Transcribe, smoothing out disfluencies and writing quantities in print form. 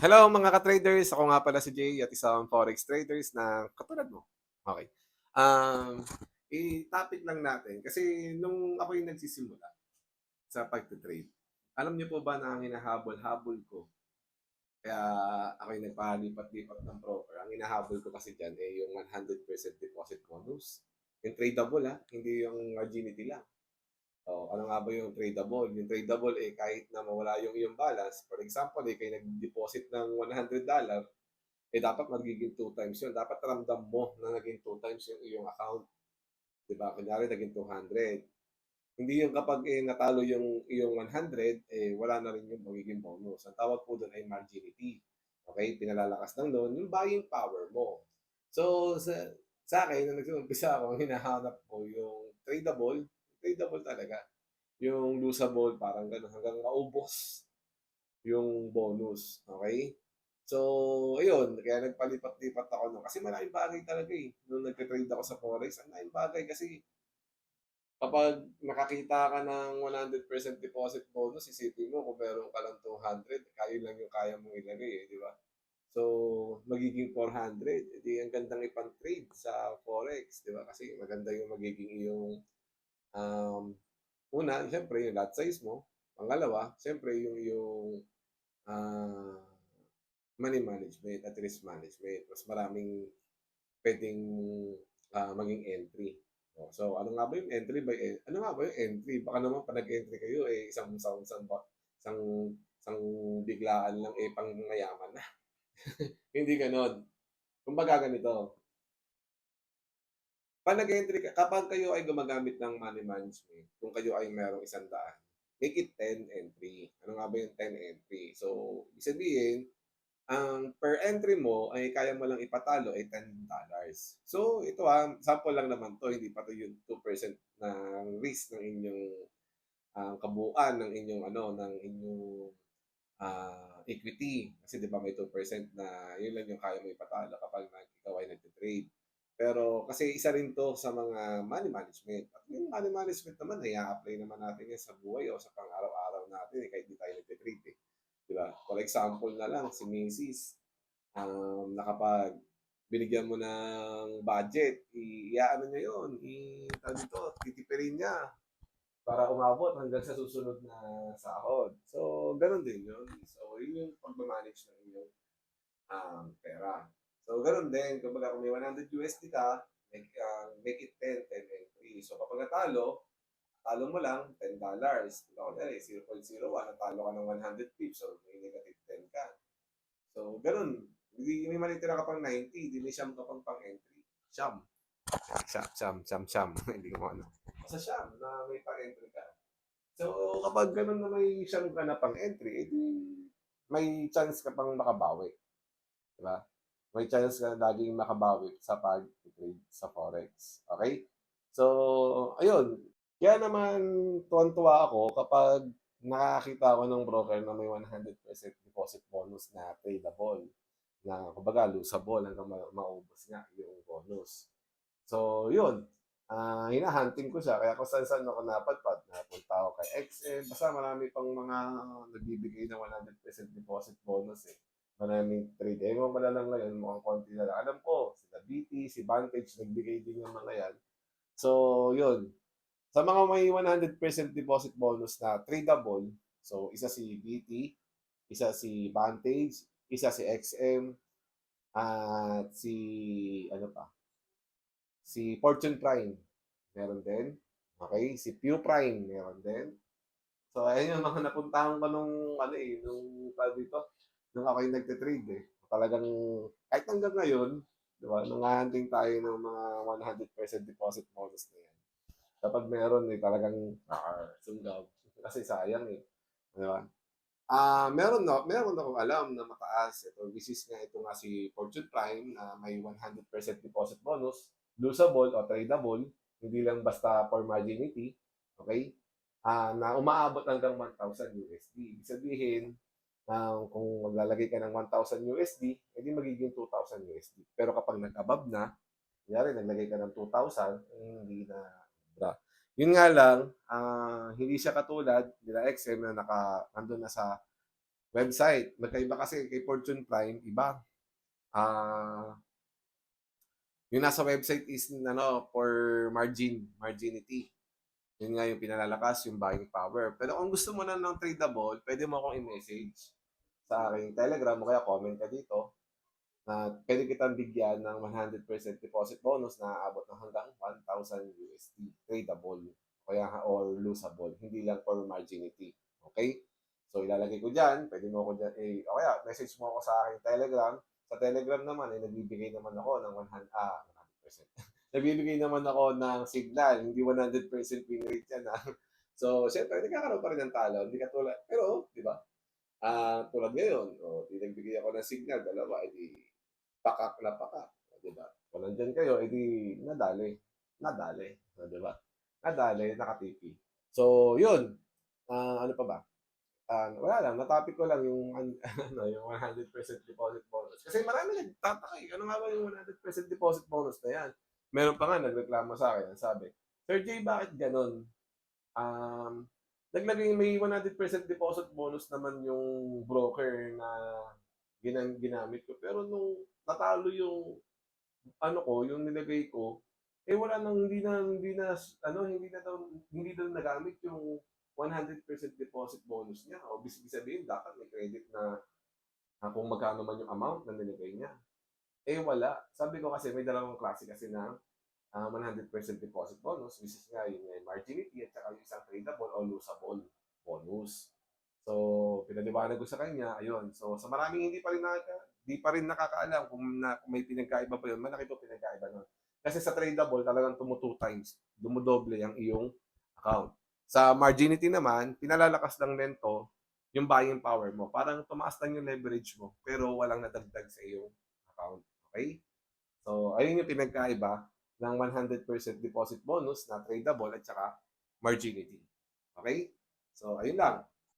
Hello mga ka-traders, ako nga pala si Jay at isang forex traders na katulad mo. Okay. Um, I-topic lang natin kasi nung ako yung nagsisimula sa pagte-trade, alam niyo po ba na ang hinahabol-habol ko, kaya ako yung nagpalipat-lipat ng broker, ang hinahabol ko kasi diyan eh yung 100% deposit bonus. Yung tradable hindi yung virginity lang. Ano nga ba yung tradable? Yung tradable kahit na mawala yung iyong balance, for example kayo nag-deposit ng $100, dapat magiging 2 times yun. Dapat ramdam mo na naging 2 times yung iyong account. Di ba? Kunyari, naging 200. Hindi yung kapag natalo yung iyong 100, wala na rin yung magiging bonus. Ang tawag po doon ay marginity. Okay? Pinalalakas lang doon yung buying power mo. So, sa akin, nung nag-umpisa ako, ang hinahanap ko yung tradable talaga. Yung losable, parang gano'n, hanggang maubos yung bonus. Okay? So, ayun, kaya nagpalipat-lipat ako nun. Kasi malaking bagay talaga nung nagte-trade ako sa Forex, ang laking bagay kasi kapag nakakita ka ng 100% deposit bonus, isipin mo kung meron ka lang 200, kayo lang yung kaya mong ilagay di ba? So, magiging 400, ang gandang ipang-trade sa Forex, di ba? Kasi maganda yung magiging iyong, um, una, siyempre, yung lot size mo. Pangalawa, siyempre, yung iyong ah, money management at risk management. Mas maraming pwedeng maging entry. So, ano nga ba yung entry by ano nga ba yung entry? Baka naman pag nag-entry kayo isang isang biglaan lang pangmayaman na. Hindi gano'n. Kumbaga ganito, pag nag-entry ka, kapag kayo ay gumagamit ng money management, kung kayo ay merong 100, make it 10 entry. Ano nga ba yung 10 entry? So, ibig sabihin, ang per entry mo ay kaya mo lang ipatalo ay $10. So ito sample lang naman 'to, hindi pa 'to yung 2% ng risk ng inyong, kabuuan ng inyong ng inyong, equity. Kasi 'di ba may 2% na yun lang yung kaya mo ipatalo kapag ikaw ay nagte-trade. Pero kasi isa rin 'to sa mga money management at yung money management naman apply naman natin yan sa buhay o sa pang-araw-araw natin, kahit di tayo nagte-trade, 'di ba? For example na lang si misis, na kapag binigyan mo ng budget, i-aano niya yun, tawag dito, titipirin niya para umabot hanggang sa susunod na sahod. So, gano'n din yun. So, yun yung pagma-manage ng inyong, pera. So, gano'n din, kumbaga kung may $100 ka, make it 10, 10 entry. So, kapag natalo, talo mo lang $10. Diba? Kunyari, 0.01, natalo ka ng 100 pips, so may negative 10 ka. So, gano'n. Hindi may malitira ka pang 90, di may siyam ka pang entry. Siyam. Siyam. Hindi ko ano. Sa siyam na may pang entry ka. So, kapag gano'n na may siyam ka na pang entry, edi may chance ka pang makabawi. Diba? May chance ka laging makabawi sa pag-trade sa Forex. Okay? So, ayun. Kaya naman tuwan-tuwa ako kapag nakakita ako ng broker na may 100% deposit bonus na tradable, na kumbaga losable hanggang maubos nga yung bonus. So, yun. Hinahunting ko siya. Kaya kung saan-saan ako napadpad, napunta ako kay XM. Basta marami pang mga nagbibigay ng 100% deposit bonus Maraming trade. Ewan ko na lang ngayon, mukhang konti na lang. Alam ko, sila BT, si Vantage, nagbigay din yung mga yan. So, yun. Sa mga may 100% deposit bonus na tradable, so isa si BT, isa si Vantage, isa si XM, at si ano pa, si Fortune Prime, meron din. Okay, si Pew Prime, meron din. So, ayun yung mga napuntahan ko nung tawag dito, nung ako yung nagte-trade Talagang, kahit hanggang ngayon, di ba, nangahanting tayo ng mga 100% deposit bonus na yan. Kapag meron talagang sunggab. Kasi sayang Di ba? Meron akong alam na mataas. Ito, which is nga ito nga si Fortune Prime na may 100% deposit bonus, losable o tradable, hindi lang basta for marginity, okay? Na umaabot hanggang 1,000 USD. Ibig sabihin, kung maglalagay ka ng 1,000 USD, edi magiging 2,000 USD. Pero kapag nag-above na, kunyari naglagay ka ng 2,000, hindi na bra. Yun nga lang, hindi siya katulad nila XM na nandun na sa website. Magkaiba kasi kay Fortune Prime, iba. Ah, yung nasa website is ano, for marginity. Yun nga yung pinalalakas, yung buying power. Pero kung gusto mo na ng tradable, pwede mo akong i-message sa aking Telegram o kaya comment ka dito na pwede kitang bigyan ng 100% deposit bonus na aabot ng hanggang 1,000 USD tradable kaya or losable, hindi lang for marginity. Okay? So ilalagay ko diyan, pwede mo ako diyan o kaya message mo ako sa aking Telegram. Sa Telegram naman nagbibigay naman ako ng 100%. Nagbibigay naman ako ng signal, hindi 100% win rate yan ha. So, syempre, nagkakaroon pa rin ng talo. Hindi katulad, pero, di ba? Tulad ngayon, nagbigay ako ng signal, dalawa, edi pakak na pakak, di ba? Kung nandyan kayo, edi nadali. Nadali, di ba? Nadali, nakatipi. So, yun. Ano pa ba? Wala lang, na-topic ko lang yung ano, yung 100% deposit bonus. Kasi marami nagtataka eh. Ano nga ba yung 100% deposit bonus na yan? Meron pa nga nagreklamo sa akin, sabi, Sir Jay, bakit ganun? Um, naglagay may 100% deposit bonus naman yung broker na ginamit ko. Pero nung natalo yung ano ko, yung nilagay ko, wala nang hindi daw nagamit yung 100% deposit bonus niya. O ibig sabihin dapat may credit na kung magkano man yung amount na nilagay niya. Wala. Sabi ko kasi may dalawang klase kasi na 100% deposit bonus, which is nga yung marginity at saka yung isang tradable o losable bonus. So, pinaliwanag ko sa kanya, ayun. So, sa maraming hindi pa rin nakakaalam kung may pinagkaiba pa yun, malaki po pinagkaiba nun. Kasi sa tradable, talagang tumu 2 times, dumudoble ang iyong account. Sa marginity naman, pinalalakas lang nito yung buying power mo. Parang tumaas lang yung leverage mo, pero walang nadagdag sa iyong account. Okay? So, ayun yung pinagkaiba ng 100% deposit bonus na tradable at saka marginity. Okay? So, ayun lang.